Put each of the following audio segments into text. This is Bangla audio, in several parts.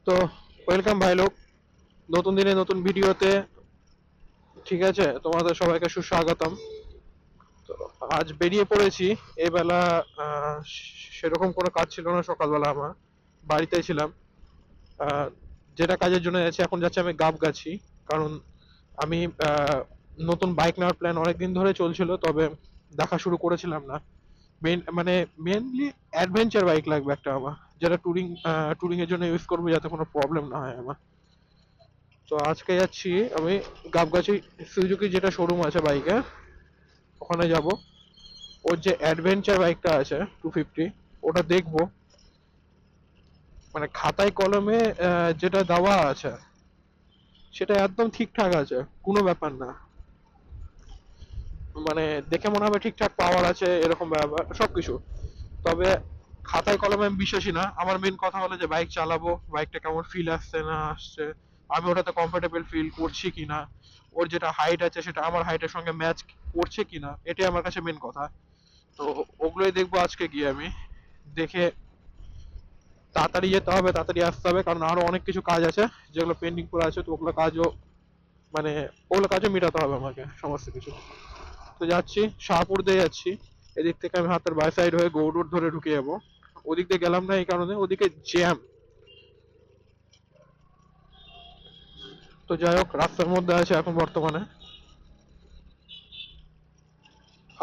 তো ওয়েলকাম ভাই লোক, নতুন দিনে নতুন ভিডিওতে। ঠিক আছে, তোমাদের সবাইকে সুস্বাগতম। তো আজ বেরিয়ে পড়েছি এই বেলা। সেরকম কোনো কাজ ছিল না, সকালবেলা আমার বাড়িতেই ছিলাম। আহ, যেটা কাজের জন্য যাচ্ছি, এখন যাচ্ছি আমি গাবগাছি। কারণ আমি নতুন বাইক নেওয়ার প্ল্যান অনেকদিন ধরে চলছিল, তবে দেখা শুরু করেছিলাম না। মেনলি অ্যাডভেঞ্চার বাইক লাগবে একটা আমার, যেটা টুরিং এর জন্য ইউজ করবো, যাতে কোনো প্রবলেম না হয় আমার। তো আজকে যাচ্ছি আমি গাবগাছি, সুজুকি যেটা শোরুম আছে বাইকে, ওখানে যাব। ওর যে অ্যাডভেঞ্চার বাইকটা আছে 250, ওটা দেখবো। মানে খাতায় কলমে যেটা দেওয়া আছে সেটা একদম ঠিকঠাক আছে, কোনো ব্যাপার না। মানে দেখে মনে হবে ঠিকঠাক পাওয়ার আছে, এরকম ব্যাপার সবকিছু। তবে খাতায় কলমে আমি বিশ্বাসী না। আমার মেন কথা হলো যে বাইক চালাবো, বাইকটা কেমন ফিল আসছে না আসছে, আমি ওটাতে কমফোর্টেবল ফিল করছি কিনা, ওর যেটা হাইট আছে সেটা আমার হাইটের সঙ্গে ম্যাচ করছে কিনা, এটাই আমার কাছে মেন কথা। তো ওগুলোই দেখবো আজকে গিয়ে আমি। দেখে তাড়াতাড়ি যেতে হবে, তাড়াতাড়ি আসতে হবে, কারণ আরো অনেক কিছু কাজ আছে যেগুলো পেন্ডিং করে আছে। তো ওগুলো কাজও, মানে ওগুলো কাজও মেটাতে হবে আমাকে, সমস্ত কিছু। তো যাচ্ছি, শাহপুর দিয়ে যাচ্ছি। এদিক থেকে আমি হাতের বাই সাইড হয়ে গৌড় ধরে ঢুকে যাবো। ওদিক দিয়ে গেলাম না এই কারণে, ওদিকে জ্যাম। তো যাই হোক, রাস্তার মধ্যে আছে এখন বর্তমানে।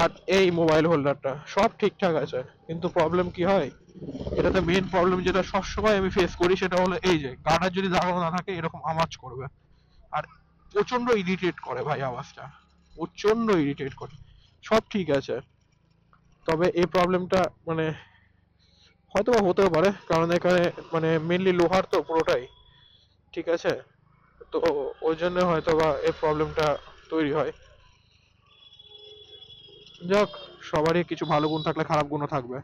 আর এই মোবাইল হোল্ডারটা সব ঠিকঠাক আছে, কিন্তু প্রবলেম কি হয়, এটাতে মেন প্রবলেম যেটা সবসময় আমি ফেস করি, সেটা হলো এই যে গার্ডার যদি লাগানো না থাকে এরকম আওয়াজ করবে। আর প্রচন্ড ইরিটেট করে ভাই আওয়াজটা, প্রচন্ড ইরিটেট করে। সব ঠিক আছে, তবে এই প্রবলেমটা মানে হয়তো বা হতেও পারে, কারণ এখানে মানে মেনলি লোহার তো পুরোটাই। ঠিক আছে, তো ওই জন্য হয়তো বা এই প্রবলেমটা তৈরি হয়। যাক, সবারই কিছু ভালো গুণ থাকলে খারাপ গুণও থাকবে,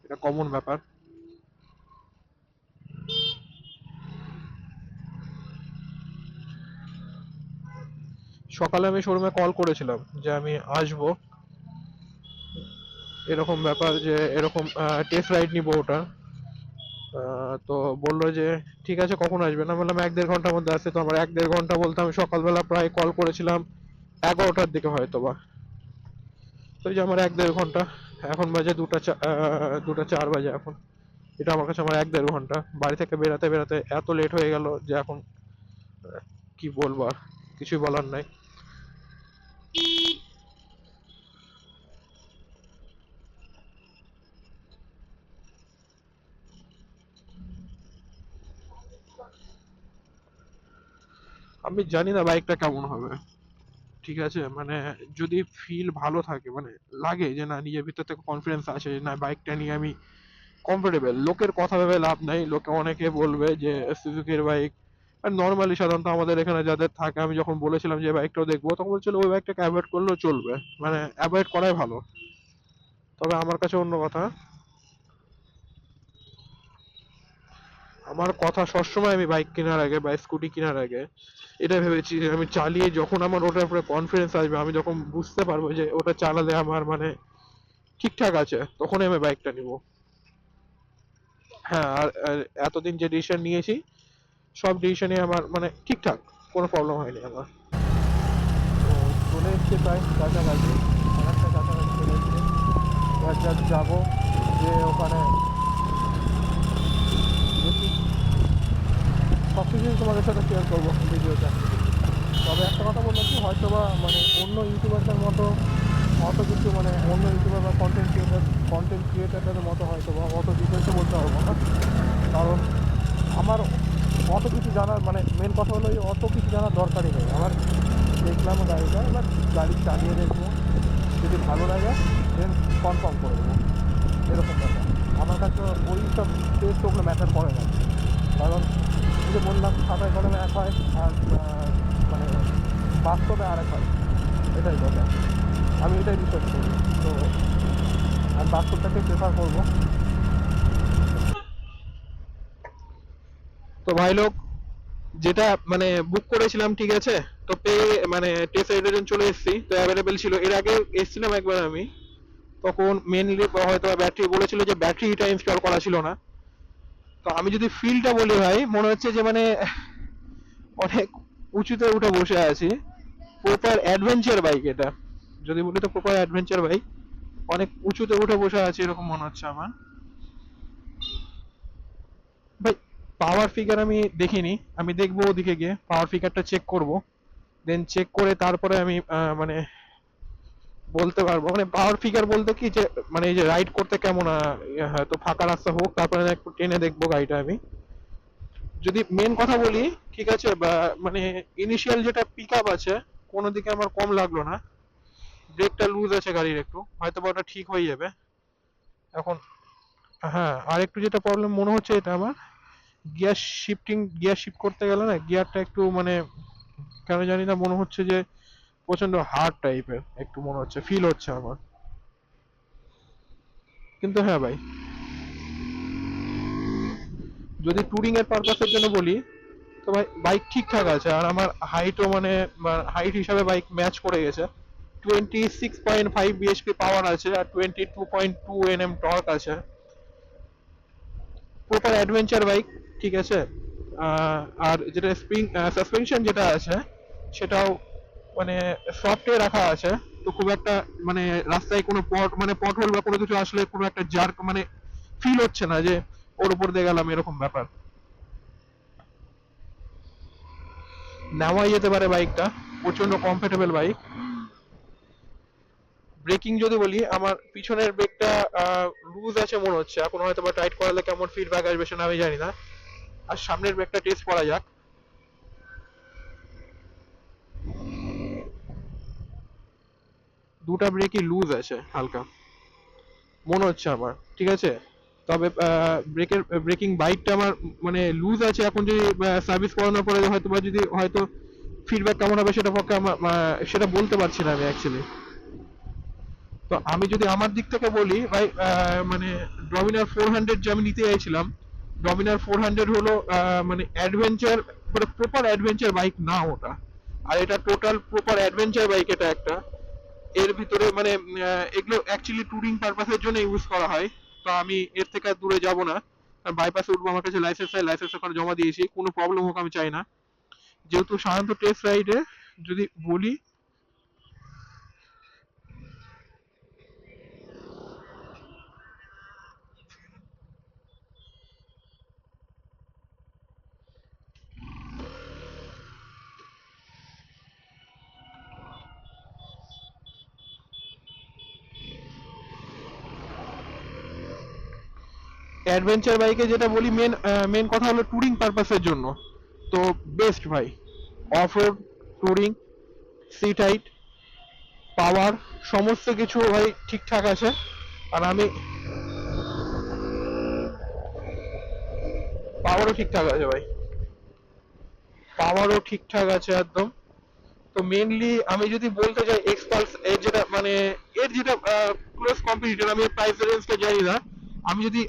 এটা কমন ব্যাপার। সকালে আমি শোরুমে কল করেছিলাম যে আমি আসবো, এরকম ব্যাপার যে এরকম টেস্ট রাইড নিবো ওটা। তো বললো যে ঠিক আছে, কখন আসবেন। আমি বললাম 1-1.5 ঘন্টার মধ্যে আসছে। তো আমার 1-1.5 ঘন্টা বলতে আমি সকালবেলা প্রায় কল করেছিলাম 11টার দিকে হয়তো বা। তো এই যে আমার 1-1.5 ঘন্টা, এখন বাজে 2টা 4 বাজে এখন। এটা আমার কাছে আমার 1-1.5 ঘন্টা বাড়ি থেকে বেরাতে বেরাতে এত লেট হয়ে গেল যে এখন কি বলবো আর, কিছুই বলার নাই। আমি জানি না বাইকটা কেমন হবে। ঠিক আছে, মানে যদি ফিল ভালো থাকে, মানে লাগে যে না নিজের ভিতর থেকে কনফিডেন্স আছে, যে না বাইকটা নিয়ে আমি কমফোর্টেবল। লোকের কথা ভেবে লাভ নাই, লোকে অনেকে বলবে যে সুজুকির বাইক। আর নর্মালি সাধারণত আমাদের এখানে যাদের থাকে, আমি যখন বলেছিলাম যে বাইকটাও দেখবো, তখন বলছিল ওই বাইকটাকে অ্যাভয়েড করলেও চলবে, মানে অ্যাভয়েড করাই ভালো। তবে আমার কাছে অন্য কথা। আমার কথা সবসময়, আমি বাইক কেনার আগে বা স্কুটি কেনার আগে এটা ভেবেছি যে আমি চালিয়ে যখন আমার ওটার উপরে কনফিডেন্স আসবে, আমি যখন বুঝতে পারবো যে ওটা চালালে আমার মানে ঠিকঠাক আছে, তখনই আমি বাইকটা নিব। হ্যাঁ, আর এতদিন যে ডিসিশন নিয়েছি, সব ডিসিশনে আমার মানে ঠিকঠাক, কোনো প্রবলেম হয়নি আমার। তো চলে এসছে প্রায় কাছাকাছি, অনেকটা কাছাকাছি চলে এসছে। এবার জাস্ট যাবো, যে ওখানে দেখি, সব কিছুই তোমাদের সাথে শেয়ার করবো ভিডিওতে। তবে একটা কথা বললো কি, হয়তো বা মানে অন্য ইউটিউবারদের মতো অত কিছু, মানে অন্য ইউটিউবার বা কন্টেন্ট ক্রিয়েটারদের মতো হয়তো বা অত ডিটেলসে বলতে পারবো না। কারণ আমার অত কিছু জানার, মানে মেন কথা হলো অত কিছু জানার দরকারই নেই আমার। দেখলাম গাড়িটা, এবার গাড়ি চালিয়ে দেখবো, যদি ভালো লাগে দেন কনফার্ম করে দেবো, এরকম ব্যাপার। আমার কাছে ওই সব টেস্ট ওগুলো ম্যাটার করে না। কারণ যে বললাম, খাতায় কলমে এক হয়, আর মানে বাস্তবে আরেক হয়, এটাই কথা। আমি এটাই বিশ্বাস করি। তো আর বাস্তবটাকে প্রেফার করবো। তো ভাই লোক, যেটা মানে বুক করেছিলাম, ঠিক আছে, তো পেয়ে মানে টেস্ট রাইডের জন্য চলে এসেছি। তো অ্যাভেলেবেল ছিল, এর আগে এসেছিলাম একবার আমি, তখন মেনলি হয়তো ব্যাটারি বলেছিল যে ব্যাটারিটা ইনস্টল করা ছিল না। তো আমি যদি ফিলটা বলি ভাই, মনে হচ্ছে যে মানে অনেক উঁচুতে উঠে বসে আছি। প্রপার অ্যাডভেঞ্চার বাইক এটা, যদি বলি তো প্রপার অ্যাডভেঞ্চার বাইক। অনেক উঁচুতে উঠে বসে আছি এরকম মনে হচ্ছে আমার ভাই। পাওয়ার ফিগার আমি দেখিনি, আমি দেখবো ওদিকে গিয়ে পাওয়ার ফিগারটা চেক করব। দেন চেক করে তারপরে আমি মানে বলতে পারবো। মানে পাওয়ার ফিগার বলতে কি যে মানে এই যে রাইড করতে কেমন, হয়তো ফাঁকা রাস্তা হোক তারপরে একটু টেনে দেখবো গাড়িটা আমি। যদি মেন কথা বলি, ঠিক আছে, বা মানে ইনিশিয়াল যেটা পিক আপ আছে কোনো দিকে আমার কম লাগলো না। ব্রেকটা লুজ আছে গাড়ির একটু, হয়তো বা ওটা ঠিক হয়ে যাবে এখন। হ্যাঁ, আর একটু যেটা প্রবলেম মনে হচ্ছে এটা আমার, গিয়ার শিফট করতে গেলে না গিয়ারটা একটু মানে কেন জানি না মনে হচ্ছে যে প্রচন্ড হার্ড টাইপের একটু মনে হচ্ছে, ফিল হচ্ছে আমার। কিন্তু হ্যাঁ ভাই, যদি ট্যুরিং এর পারপাসের জন্য বলি তো ভাই বাইক ঠিকঠাক আছে। আর আমার হাইটও মানে হাইট হিসাবে বাইক ম্যাচ করে গেছে। 26.5 বিএইচপি পাওয়ার আছে আর 22.2 এনএম টর্ক আছে। প্রপার অ্যাডভেঞ্চার বাইক, ঠিক আছে। আর যেটা স্প্রিং সাসপেনশন যেটা আছে সেটাও মানে সফটে রাখা আছে। তো খুব একটা মানে রাস্তায় কোনো মানে পটহোল বা কোনো কিছু আসলে কোনো একটা জার্ক মানে ফিল হচ্ছে না যে ওর উপর দিয়ে গেলাম এরকম ব্যাপার। নেওয়াই যেতে পারে বাইকটা, প্রচন্ড কমফোর্টেবল বাইক। ব্রেকিং যদি বলি, আমার পিছনের ব্রেকটা লুজ আছে মনে হচ্ছে, এখন হয়তো বা টাইট করালে কেমন ফিডব্যাক আসবে সেটা আমি জানি না। আর সামনের ব্রেকটা টেস্ট করা যাক। দুটা ব্রেকই লুজ আছে হালকা মনে হচ্ছে আমার, ঠিক আছে। তবে ব্রেকিং বাইকটা আমার মানে লুজ আছে। এখন যদি সার্ভিস করানোর পরে হয়তো বা যদি হয়তো ফিডব্যাক কেমন হবে সেটা পক্ষে আমার সেটা বলতে পারছি না আমি অ্যাকচুয়ালি। তো আমি যদি আমার দিক থেকে বলি ভাই, মানে ডমিনার 400 যে আমি নিতে চাইছিলাম, ডমিনার 400 হলো মানে অ্যাডভেঞ্চার, মানে প্রপার অ্যাডভেঞ্চার বাইক না ওটা। আর এটা টোটাল প্রপার অ্যাডভেঞ্চার বাইক এটা একটা। এর ভিতরে মানে এগুলো অ্যাকচুয়ালি ট্যুরিং পারপাসের জন্য ইউজ করা হয়। তো আমি এর থেকে আর দূরে যাব না। বাইপাসে উঠবো, আমার কাছে লাইসেন্স চাই, লাইসেন্স ওখানে জমা দিয়েছি, কোনো প্রবলেম হোক আমি চাই না। যেহেতু সাধারণত টেস্ট রাইডে যদি বলি, অ্যাডভেঞ্চার বাইকে যেটা বলি মেন কথা হলো ট্যুরিং পারপাসের জন্য তো বেস্ট ভাই। Off road, touring, seat height, power, সমস্ত কিছু ভাই ঠিকঠাক আছে। আর আমি পাওয়ারও ঠিকঠাক আছে ভাই, পাওয়ারও ঠিকঠাক আছে একদম। তো মেনলি আমি যদি বলতে চাই এক্সপালস এর যেটা মানে এর যেটা ক্লোজ কম্পিটিটর, আমি প্রাইস রেঞ্জটা জানি না। আমি যদি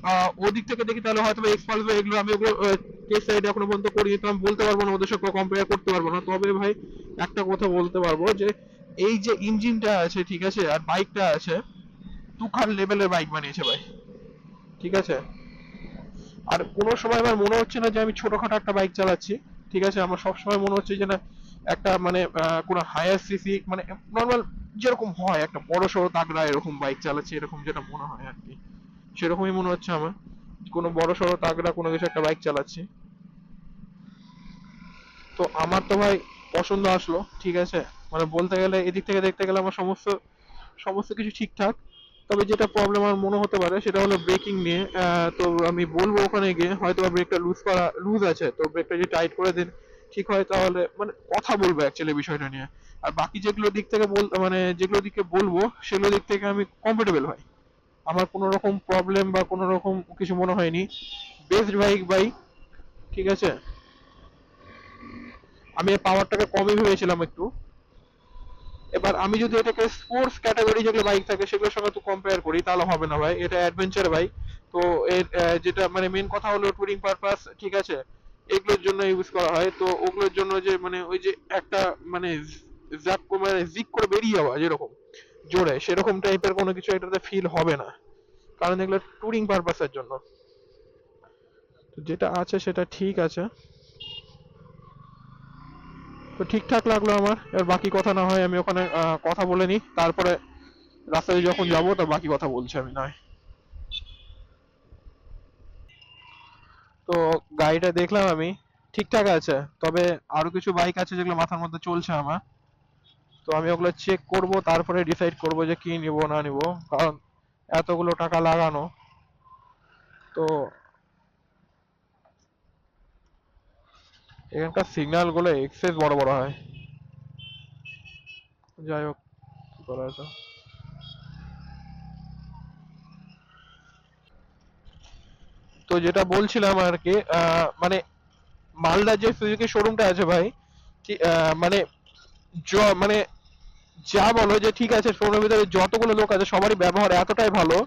ওদিক থেকে দেখি তাহলে হয়তো এক্সপালস বা এগুলো আমি ওগুলো টেস্ট রাইড এখনো পর্যন্ত করিনি, তো আমি বলতে পারবো না, ওদের সাথে কম্পেয়ার করতে পারবো না। তবে ভাই একটা কথা বলতে পারবো যে এই যে ইঞ্জিনটা আছে, ঠিক আছে, আর বাইকটা আছে, তুখার লেভেলের বাইক বানিয়েছে ভাই, ঠিক আছে। আর কোনো সময় আমার মনে হচ্ছে না যে আমি ছোটখাটো একটা বাইক চালাচ্ছি, ঠিক আছে। আমার সবসময় মনে হচ্ছে যে না একটা মানে কোনো হায়ার সিসি মানে নর্মাল যেরকম হয় একটা বড় সড়ো তাগড়া এরকম বাইক চালাচ্ছি, এরকম যেটা মনে হয় আর কি, সেরকমই মনে হচ্ছে আমার। কোনো বড় সড়ো তাগড়া কোনো কিছু একটা বাইক চালাচ্ছি। তো আমার তো ভাই পছন্দ আসলো, ঠিক আছে। মানে বলতে গেলে এদিক থেকে দেখতে গেলে আমার সমস্ত সমস্ত কিছু ঠিকঠাক। তবে যেটা প্রবলেম আমার মনে হতে পারে সেটা হলো ব্রেকিং নিয়ে। তো আমি বলবো ওখানে গিয়ে হয়তো ব্রেকটা লুজ আছে, তো ব্রেকটা যদি টাইট করে দিন ঠিক হয় তাহলে মানে কথা বলবো অ্যাকচুয়ালি বিষয়টা নিয়ে। আর বাকি যেগুলো দিক থেকে মানে যেগুলো দিকে বলবো সেগুলো দিক থেকে আমি কমফোর্টেবল হয়, আমার কোনো রকম প্রবলেম বা কোনো রকম কিছু মনে হয়নি। বেস্ট বাইক, ঠিক আছে। আমি পাওয়ারটাকে কমই ভেবেছিলাম একটু। এবার আমি যদি এটাকে স্পোর্টস ক্যাটাগরি যেগুলো বাইক থাকে সেগুলোর সঙ্গে তো কম্পেয়ার করি তাহলে হবে না ভাই, এটা অ্যাডভেঞ্চার বাইক। তো এর যেটা মানে মেন কথা হলো টুরিং পারপাস, ঠিক আছে, এগুলোর জন্য ইউজ করা হয়। তো ওগুলোর জন্য যে মানে ওই যে একটা মানে মানে জিক করে বেরিয়ে যাওয়া যেরকম জোরে, সেরকম টাইপের কোনো কিছু এটাতে ফিল হবে না, কারণ এগুলো টুরিং পারপাসের জন্য। তো যেটা আছে সেটা ঠিক আছে, তো ঠিকঠাক লাগলো আমার। এর বাকি কথা না হয় আমি ওখানে কথা বলে নিই, তারপরে রাস্তায় যখন যাবো তার বাকি কথা বলছি আমি নয়। তো গাড়িটা দেখলাম আমি, ঠিকঠাক আছে, তবে আরো কিছু বাইক আছে যেগুলো মাথার মধ্যে চলছে আমার। তো আমি ওগুলো চেক করব, তারপরে ডিসাইড করব যে কি নিব না নিব, কারণ এতগুলো টাকা লাগানো। তো এখানকার সিগন্যাল গুলো এক্সেস বড় বড় হয়। যাই হোক, কি করা আছে। তো যেটা বলছিলাম আর কি, মানে মালদা যে সুজুকি শোরুমটা আছে ভাই, মানে মানে যা বলো যে ঠিক আছে, শোরুমের ভিতরে যতগুলো লোক আছে সবারই ব্যবহার এতটাই ভালো,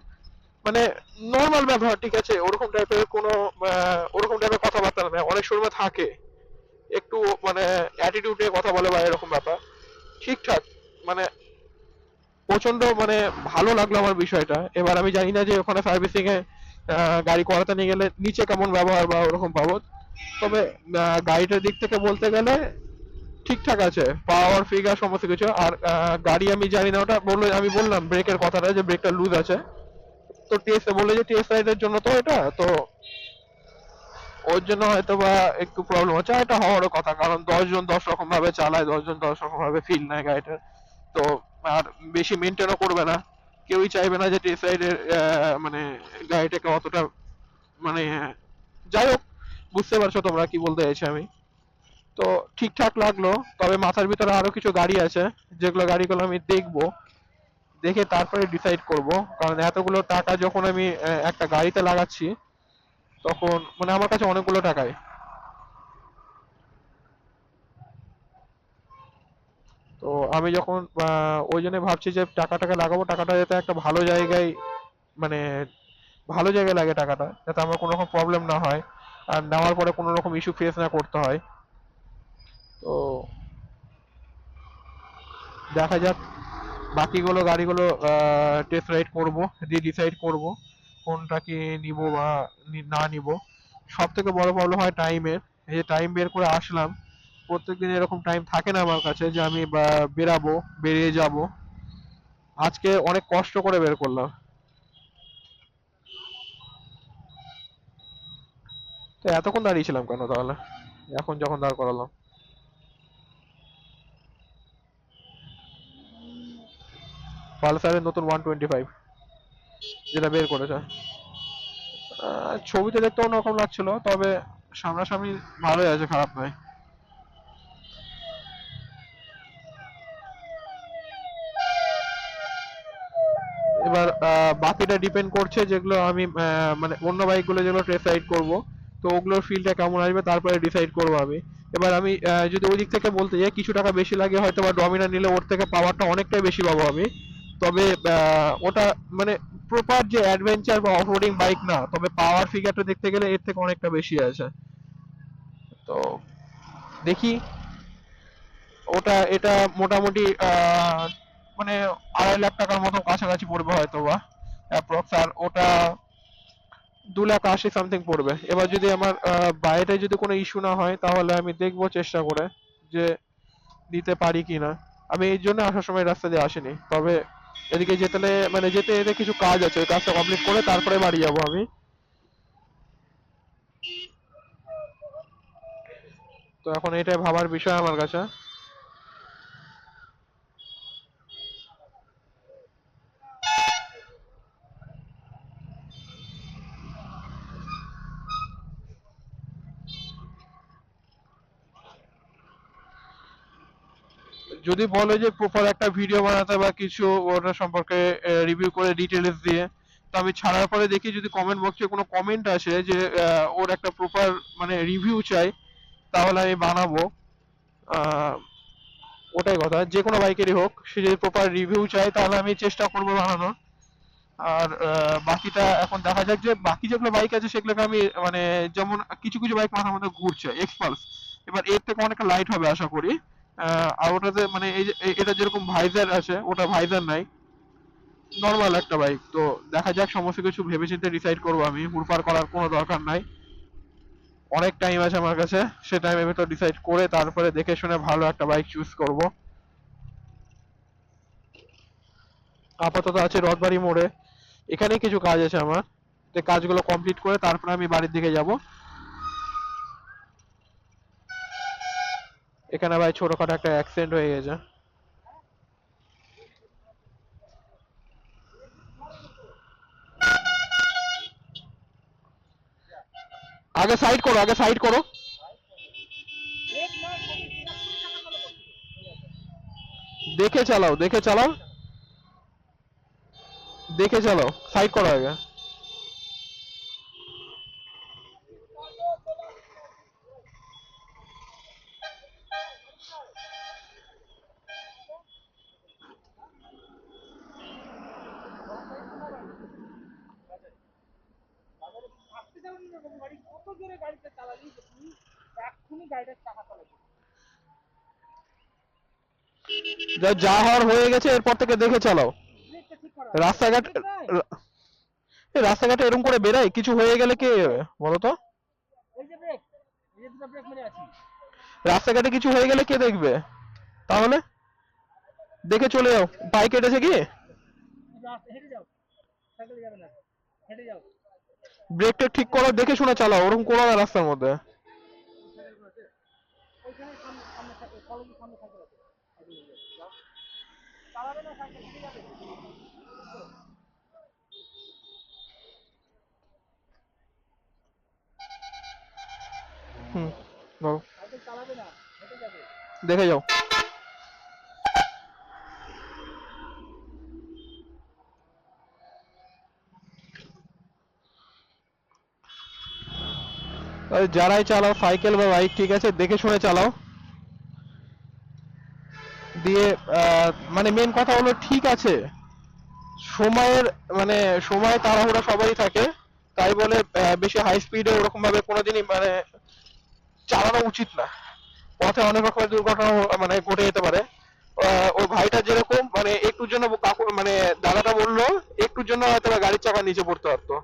মানে নর্মাল ব্যবহার, ঠিক আছে, ওরকম টাইপের কোনো ওরকম টাইপের কথাবার্তা না। অনেক শোরুমে থাকে একটু মানে অ্যাটিটিউডে কথা বলে বা এরকম ব্যাপার, ঠিকঠাক, মানে প্রচন্ড মানে ভালো লাগলো আমার বিষয়টা। এবার আমি জানি না যে ওখানে সার্ভিসিং এ গাড়ি করাতে নিয়ে গেলে নিচে কেমন ব্যবহার বা ওরকম পাবো, তবে গাড়িটার দিক থেকে বলতে গেলে ঠিকঠাক আছে, পাওয়ার ফিগার সমস্ত কিছু। আর গাড়ি আমি জানি না, ওটা বললো, আমি বললাম ব্রেকের কথাটা যে ব্রেকটা লুজ আছে, তো টেস্ট বললো যে টেস্ট রাইডের জন্য তো এটা, তো ওর জন্য হয়তো বা একটু প্রবলেম হচ্ছে। আর এটা হওয়ারও কথা, কারণ 10 জন 10 রকম ভাবে চালায়, 10 জন 10 রকম ভাবে ফিল নেয় গাড়িটার। তো আর বেশি মেনটেনও করবে না, কেউই চাইবে না যে টেস্ট রাইডের মানে গাড়িটাকে অতটা মানে, যাই হোক, বুঝতে পারছো তোমরা কি বলতে চাইছি আমি। তো ঠিকঠাক লাগলো, তবে মাথার ভিতরে আরো কিছু গাড়ি আছে, যেগুলো গাড়িগুলো আমি দেখবো, দেখে তারপরে ডিসাইড করব। কারণ এতগুলো টাকা যখন আমি একটা গাড়িতে লাগাচ্ছি, তখন মানে আমার কাছে অনেকগুলো টাকায়। তো আমি যখন ওই জন্য ভাবছি যে টাকাটাকে লাগাবো, টাকাটা যাতে একটা ভালো জায়গায়, মানে ভালো জায়গায় লাগে টাকাটা, যাতে আমার কোনো রকম প্রবলেম না হয়, আর নেওয়ার পরে কোনো রকম ইস্যু ফেস না করতে হয়। তো দেখা যাক, বাকিগুলো গাড়িগুলো টেস্ট রাইড করব, দিয়ে ডিসাইড করব কোনটা কি নিব বা না নিব। সব থেকে বড় প্রবলেম হয় টাইমের। এই যে টাইম বের করে আসলাম, প্রত্যেকদিন এরকম টাইম থাকে না আমার কাছে যে আমি বেরাবো, বেরিয়ে যাব। আজকে অনেক কষ্ট করে বের করলাম। তো এতক্ষণ দাঁড়িয়ে ছিলাম কেন তাহলে, এখন যখন দাঁড় করালাম? পালসারের নতুন 125 যেটা বের করেছে, ছবিতে দেখতে অন্যরকম লাগছিল, তবে সামনাসামনি ভালোই আছে, খারাপ নয়। এবার বাকিটা ডিপেন্ড করছে, যেগুলো আমি মানে অন্য বাইকগুলো যেগুলো টেস্ট রাইড করবো, তো ওগুলোর ফিলটা কেমন আসবে তারপরে ডিসাইড করবো আমি। এবার আমি যদি ওই দিক থেকে বলতে যাই, কিছু টাকা বেশি লাগে হয়তো, বা ডমিনার নিলে ওর থেকে পাওয়ারটা অনেকটাই বেশি পাবো আমি। তবে ওটা মানে প্রপার যে অ্যাডভেঞ্চার বা অফরোডিং বাইক না, তবে পাওয়ার ফিগারটা দেখতে গেলে এর থেকে অনেকটা বেশি আছে। তো দেখি, ওটা এটা মোটামুটি মানে 2.5 লাখ টাকার মতো কাছাকাছি পড়বে হয়তো বা অ্যাপ্রক্স। আর ওটা 2,80,000 সামথিং পড়বে। এবার যদি আমার বাইরে যদি কোনো ইস্যু না হয়, তাহলে আমি দেখবো চেষ্টা করে যে দিতে পারি কিনা। আমি এই জন্য আসার সময় রাস্তা দিয়ে আসিনি, তবে এদিকে যেতে মানে যেতে যেতে কিছু কাজ আছে, ওই কাজটা কমপ্লিট করে তারপরে বাড়ি যাবো আমি। তো এখন এটাই ভাবার বিষয় আমার কাছে। যদি বলে যে প্রপার একটা ভিডিও বানাতে বা কিছু ওটা সম্পর্কে রিভিউ করে ডিটেলস দিয়ে, তো আমি ছাড়ার পরে দেখি যদি কমেন্ট বক্সে কোনো কমেন্ট আসে যে ওর একটা প্রপার মানে রিভিউ চাই, তাহলে আমি বানাবো। আহ, ওটাই কথা, যে কোনো বাইকেরই হোক, সে যদি প্রপার রিভিউ চায় তাহলে আমি চেষ্টা করবো বানানোর। আর বাকিটা এখন দেখা যাক, যে বাকি যেগুলো বাইক আছে সেগুলোকে আমি মানে, যেমন কিছু কিছু বাইক মাথার মধ্যে ঘুরছে, এক্সপালস, এবার এর থেকে অনেকটা লাইট হবে আশা করি। আর ওটাতে মানে এই যে এটা যেরকম ভাইজার আছে, ওটা ভাইজার নাই, নর্মাল একটা বাইক। তো দেখা যাক, সমস্ত কিছু ভেবেচিন্তে ডিসাইড করবো আমি, হুড়পাড় করার কোনো দরকার নাই। অনেক টাইম আছে আমার কাছে, সে টাইমের ভিতর ডিসাইড করে তারপরে দেখে শুনে ভালো একটা বাইক চুজ করব। আপাতত আছে রথবাড়ি মোড়ে, এখানেই কিছু কাজ আছে আমার, তো কাজগুলো কমপ্লিট করে তারপরে আমি বাড়ির দিকে যাব। এখানে ভাই ছোটখাটো একটা অ্যাক্সিডেন্ট হয়ে গেছে। আগে সাইড করো, আগে সাইড করো, দেখে চালাও, দেখে চালাও, দেখে চালাও, সাইড করো আগে। যা হওয়ার হয়ে গেছে, এরপর থেকে দেখে চালাও। রাস্তাঘাট, রাস্তাঘাটে এরকম করে বেরাই, কিছু হয়ে গেলে কে বলো তো? রাস্তাঘাটে কিছু হয়ে গেলে কে দেখবে? তাহলে দেখে চলে যাও। বাইক কেটেছে কি? ব্রেকটা ঠিক করো, দেখে শুনে চালাও, ওরকম করো না রাস্তার মধ্যে। হুম, বলো। দেখে যাও। যারাই চালাও সাইকেল বা বাইক, ঠিক আছে, দেখে শুনে চালাও। দিয়ে মানে মেন কথা হলো, ঠিক আছে, সময়ের মানে সময় তাড়াহুড়া সবাই থাকে, তাই বলে বেশি হাই স্পিডে ওরকম ভাবে কোনোদিনই মানে চালানো উচিত না। পথে অনেক রকমের দুর্ঘটনা মানে ঘটে যেতে পারে। ওই ভাইটা যেরকম মানে একটুর জন্য কাকু মানে দাদাটা বললো একটুর জন্য হয়তো বা গাড়ির চাকা নিচে পড়তে পারতো।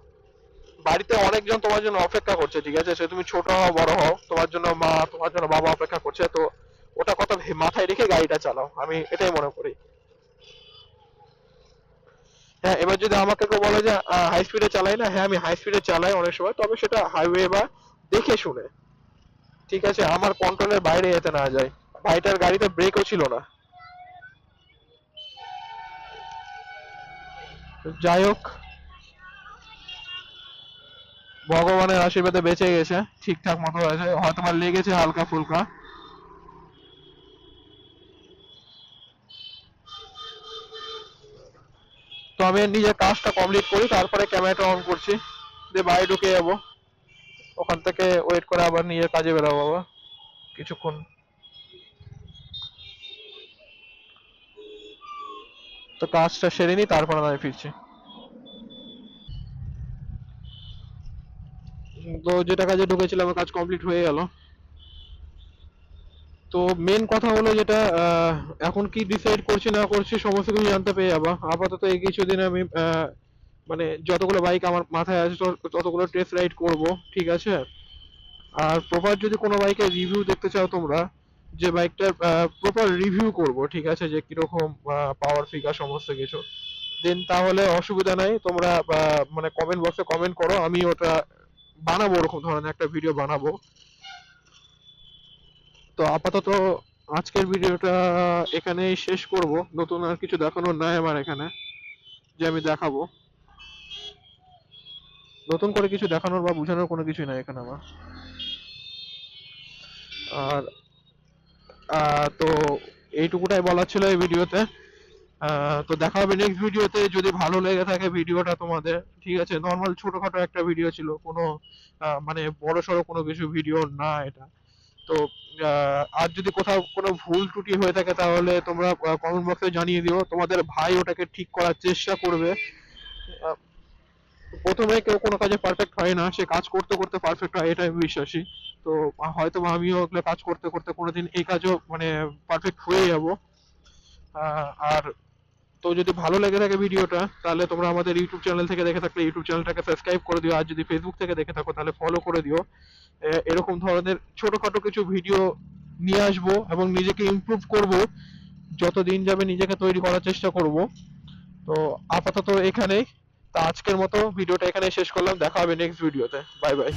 বাড়িতে অনেকজন তোমার জন্য অপেক্ষা করছে, ঠিক আছে, সে তুমি ছোট হও বড় হও, তোমার জন্য মা তোমার জন্য বাবা অপেক্ষা করছে, তো ওটা কথা মাথায় রেখে গাড়িটা চালাও, আমি এটাই মনে করি। হ্যাঁ, এবার যদি আমাকে কেউ বলে যে হাই স্পিডে চালাই না, হ্যাঁ আমি হাই স্পিডে চালাই অনেক সময়, তবে সেটা হাইওয়ে বা দেখে শুনে, ঠিক আছে, আমার কন্ট্রোলের বাইরে যেতে না যায়। ভাইটার গাড়িতে ব্রেকও ছিল না। যাই হোক, ভগবানের আশীর্বাদে বেঁচে গেছে, ঠিকঠাক মতো হয়েছে, হয়তো আমার লেগেছে হালকা ফুলকা। তো আমি নিজের কাজটা কমপ্লিট করি, তারপরে ক্যামেরাটা অন করছি, দিয়ে বাইরে ঢুকে যাবো, ওখান থেকে ওয়েট করে আবার নিজের কাজে বেরোবো আবার কিছুক্ষণ। তো কাজটা সেরে নি, তারপর আমি ফিরছি। তো যেটা কাজে ঢুকেছিলাম আমার কাজ কমপ্লিট হয়ে গেল। তো মেন কথা হলো যেটা, এখন কি ডিসাইড করছি না করছি সমস্ত কিছু জানতে পেয়ে যাবা। আপাতত এই কিছুদিন আমি মানে যতগুলো বাইক আমার মাথায় আছে ততগুলো টেস্ট রাইড করব, ঠিক আছে। আর প্রপার যদি কোনো বাইকের রিভিউ দেখতে চাও তোমরা, যে বাইকটার প্রপার রিভিউ করব, ঠিক আছে, যে কিরকম পাওয়ার ফিগার সমস্ত কিছু, দেন তাহলে অসুবিধা নাই, তোমরা মানে কমেন্ট বক্সে কমেন্ট করো, আমি ওটা বানাবো, ওরকম ধরনের একটা ভিডিও বানাবো। তো আপাতত আজকের ভিডিওটা এখানেই শেষ করব, নতুন আর কিছু দেখানোর নাই আমার এখানে যে আমি দেখাবো, নতুন করে কিছু দেখানোর বা বোঝানোর কোনো কিছুই নাই এখানে আমার। আর তো এইটুকুটাই বলার ছিল এই ভিডিওতে। তো দেখা হবে নেক্সট ভিডিওতে, যদি ভালো লেগে থাকে ভিডিওটা তোমাদের, ঠিক আছে, নর্মাল ছোটখাটো একটা ভিডিও ছিল, কোনো মানে বড় সড়ো কোনো কিছু ভিডিও না এটা। তো আর যদি কোথাও কোনো ভুল ত্রুটি হয়ে থাকে তাহলে তোমরা কমেন্ট বক্সে জানিয়ে দিও, তোমাদের ভাই ওটাকে ঠিক করার চেষ্টা করবে। আহ, প্রথমে কেউ কোনো কাজে পারফেক্ট হয় না, সে কাজ করতে করতে পারফেক্ট হয়, এটা আমি বিশ্বাসী। তো হয়তো বা আমিও ওগুলো কাজ করতে করতে কোনোদিন এই কাজও মানে পারফেক্ট হয়ে যাব। আর তো যদি ভালো লেগে থাকে ভিডিওটা, তাহলে তোমরা আমাদের ইউটিউব চ্যানেল থেকে দেখে থাকলে ইউটিউব চ্যানেলটাকে সাবস্ক্রাইব করে দিও, আর যদি ফেসবুক থেকে দেখে থাকো তাহলে ফলো করে দিও। এরকম ধরনের ছোটখাটো কিছু ভিডিও নিয়ে আসবো এবং নিজেকে ইমপ্রুভ করব, যত দিন যাবে নিজেকে তৈরি করার চেষ্টা করব। তো আপাতত এখানেই, তা আজকের মতো ভিডিওটা এখানেই শেষ করলাম, দেখা হবে নেক্সট ভিডিওতে, বাই বাই।